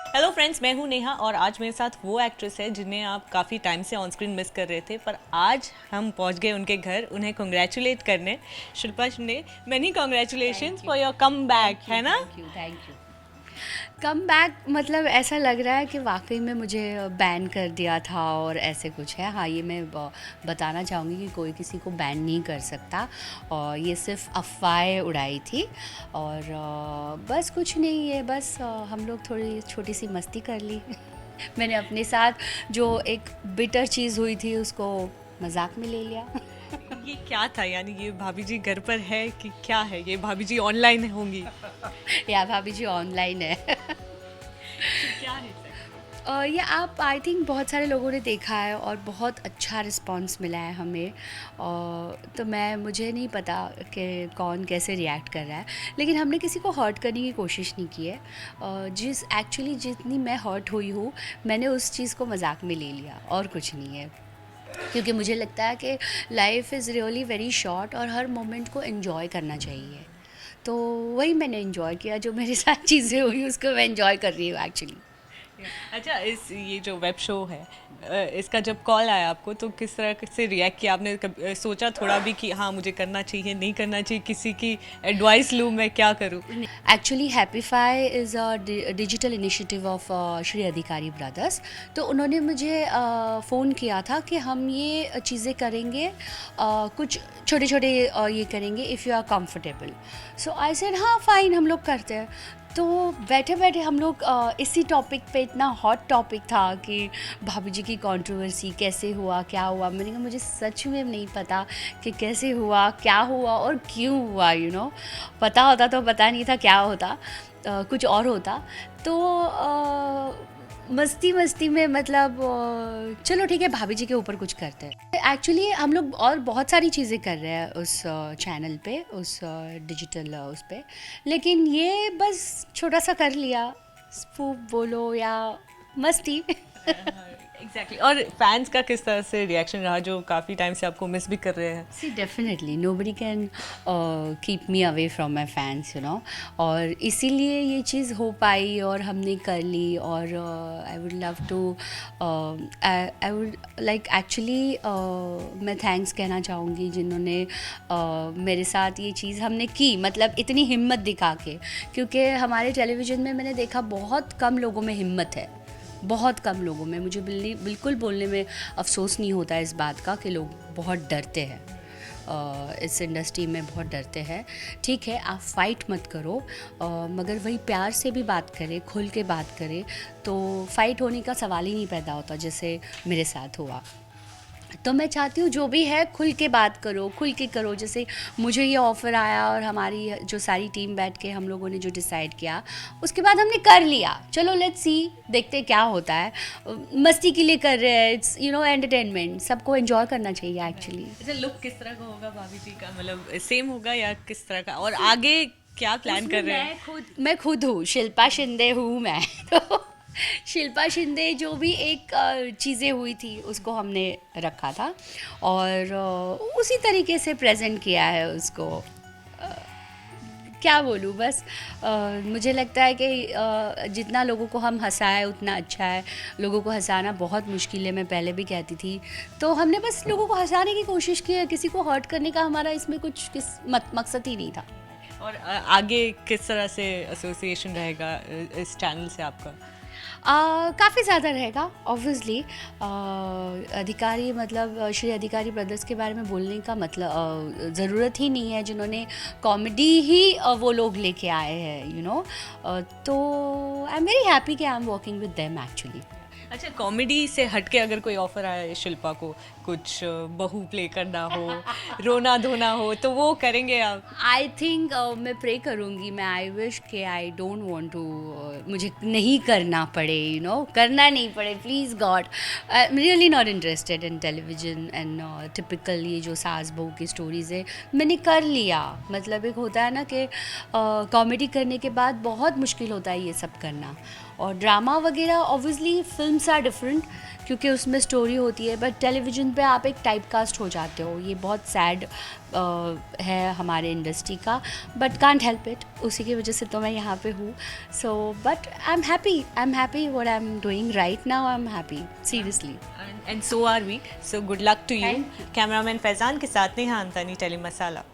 Hello friends, मैं हूं नेहा और आज मेरे साथ वो एक्ट्रेस है जिन्हें आप काफ़ी टाइम से ऑन स्क्रीन मिस कर रहे थे, पर आज हम पहुंच गए उनके घर उन्हें कॉन्ग्रेचुलेट करने। Shilpa Shinde, many congratulations thank you. For your come back, thank you है ना? Thank you thank you. Come back मतलब ऐसा लग रहा है कि वाकई में मुझे बैन कर दिया था और ऐसे कुछ है। हाँ, ये मैं बताना चाहूँगी कि कोई किसी को बैन नहीं कर सकता और ये सिर्फ अफवाहें उड़ाई थी। और बस कुछ नहीं है, बस हम लोग थोड़ी छोटी सी मस्ती कर ली। मैंने अपने साथ जो एक बिटर चीज़ हुई थी उसको मजाक में ले लिया। ये क्या था, यानी ये भाभी जी घर पर है कि क्या है? ये भाभी जी ऑनलाइन होंगी? या भाभी जी ऑनलाइन है। क्या है सर? ये आप आई थिंक बहुत सारे लोगों ने देखा है और बहुत अच्छा रिस्पांस मिला है हमें। तो मुझे नहीं पता कि कौन कैसे रिएक्ट कर रहा है, लेकिन हमने किसी को हर्ट करने की कोशिश नहीं की है। जितनी मैं हर्ट हुई हूँ, मैंने उस चीज़ को मजाक में ले लिया और कुछ नहीं है। क्योंकि मुझे लगता है कि life is really very short और हर मोमेंट को एंजॉय करना चाहिए। तो वही मैंने एंजॉय किया, जो मेरे साथ चीज़ें हुई उसको मैं एंजॉय कर रही हूँ एक्चुअली। अच्छा, इस ये जो वेब शो है, इसका जब कॉल आया आपको तो किस तरह से रिएक्ट किया आपने? सोचा थोड़ा भी कि हाँ मुझे करना चाहिए, नहीं करना चाहिए, किसी की एडवाइस लूँ, मैं क्या करूँ? Actually Happify is a digital initiative of Shri Adhikari brothers. तो उन्होंने मुझे फ़ोन किया था कि हम ये चीज़ें करेंगे, कुछ छोटे छोटे ये करेंगे if you are comfortable. So I said हाँ फाइन, हम लोग करते हैं। तो बैठे बैठे हम लोग इसी टॉपिक पे, इतना हॉट टॉपिक था कि भाभी जी की कंट्रोवर्सी कैसे हुआ, क्या हुआ। मैंने कहा मुझे सच में नहीं पता कि कैसे हुआ, क्या हुआ और क्यों हुआ, पता होता तो पता नहीं था क्या होता, कुछ और होता। तो मस्ती मस्ती में मतलब चलो ठीक है, भाभी जी के ऊपर कुछ करते हैं। एक्चुअली हम लोग और बहुत सारी चीज़ें कर रहे हैं उस चैनल पे, उस डिजिटल उस पे, लेकिन ये बस छोटा सा कर लिया, स्पूफ बोलो या मस्ती। एग्जैक्टली। और फैंस का किस तरह से रिएक्शन रहा जो काफ़ी टाइम से आपको मिस भी कर रहे हैं? See definitely nobody can keep me away from my fans, और इसीलिए ये चीज़ हो पाई और हमने कर ली। और I would love to, I would like actually, मैं थैंक्स कहना चाहूँगी जिन्होंने मेरे साथ ये चीज़ हमने की, मतलब इतनी हिम्मत दिखा के। क्योंकि हमारे टेलीविज़न में मैंने देखा बहुत कम लोगों में हिम्मत है, बहुत कम लोगों में। मुझे बिल्कुल बोलने में अफसोस नहीं होता इस बात का कि लोग बहुत डरते हैं, इस इंडस्ट्री में बहुत डरते हैं। ठीक है, आप फाइट मत करो, मगर वही प्यार से भी बात करें, खुल के बात करें, तो फाइट होने का सवाल ही नहीं पैदा होता, जैसे मेरे साथ हुआ। तो मैं चाहती हूँ जो भी है खुल के बात करो, खुल के करो। जैसे मुझे ये ऑफ़र आया और हमारी जो सारी टीम बैठ के हम लोगों ने जो डिसाइड किया, उसके बाद हमने कर लिया। चलो लेट्स सी, देखते क्या होता है। मस्ती के लिए कर रहे हैं, इट्स एंटरटेनमेंट, सबको एंजॉय करना चाहिए एक्चुअली। अच्छा, लुक किस तरह का होगा भाभी जी का? मतलब सेम होगा या किस तरह का? और आगे क्या प्लान उसमें कर रहे हैं? मैं खुद हूँ, शिल्पा शिंदे हूँ मैं। तो शिल्पा शिंदे जो भी एक चीज़ें हुई थी उसको हमने रखा था और उसी तरीके से प्रेजेंट किया है उसको। क्या बोलूँ, बस मुझे लगता है कि जितना लोगों को हम हंसाए उतना अच्छा है। लोगों को हंसाना बहुत मुश्किल है, मैं पहले भी कहती थी। तो हमने बस लोगों को हंसाने की कोशिश की है, किसी को हर्ट करने का हमारा इसमें कुछ मकसद ही नहीं था। और आगे किस तरह से एसोसिएशन रहेगा इस चैनल से आपका? काफ़ी ज़्यादा रहेगा ऑब्वियसली। अधिकारी मतलब श्री अधिकारी ब्रदर्स के बारे में बोलने का मतलब ज़रूरत ही नहीं है, जिन्होंने कॉमेडी ही वो लोग लेके आए हैं, तो आई एम वेरी हैप्पी कि I am working with them actually. अच्छा, कॉमेडी से हटके अगर कोई ऑफर आया शिल्पा को, कुछ बहू प्ले करना हो, रोना धोना हो, तो वो करेंगे आप? आई थिंक मैं प्रे करूँगी, मैं आई विश कि आई डोंट वांट टू, मुझे नहीं करना पड़े, करना नहीं पड़े, please God. I am really not interested in television and typical ये जो सास बहू की स्टोरीज़ है, मैंने कर लिया। मतलब एक होता है ना कि कॉमेडी करने के बाद बहुत मुश्किल होता है ये सब करना, और ड्रामा वगैरह ऑब्वियसली फिल्म्स आर डिफरेंट क्योंकि उसमें स्टोरी होती है, बट टेलीविज़न पे आप एक टाइप कास्ट हो जाते हो, ये बहुत सैड है हमारे इंडस्ट्री का, बट कांट हेल्प इट, उसी की वजह से तो मैं यहाँ पे हूँ. So but I am happy what I am doing right now, I am happy seriously. And so are we. So good luck to you. Thank cameraman Faizan के साथ नेहा अंतानी, टेली मसाला.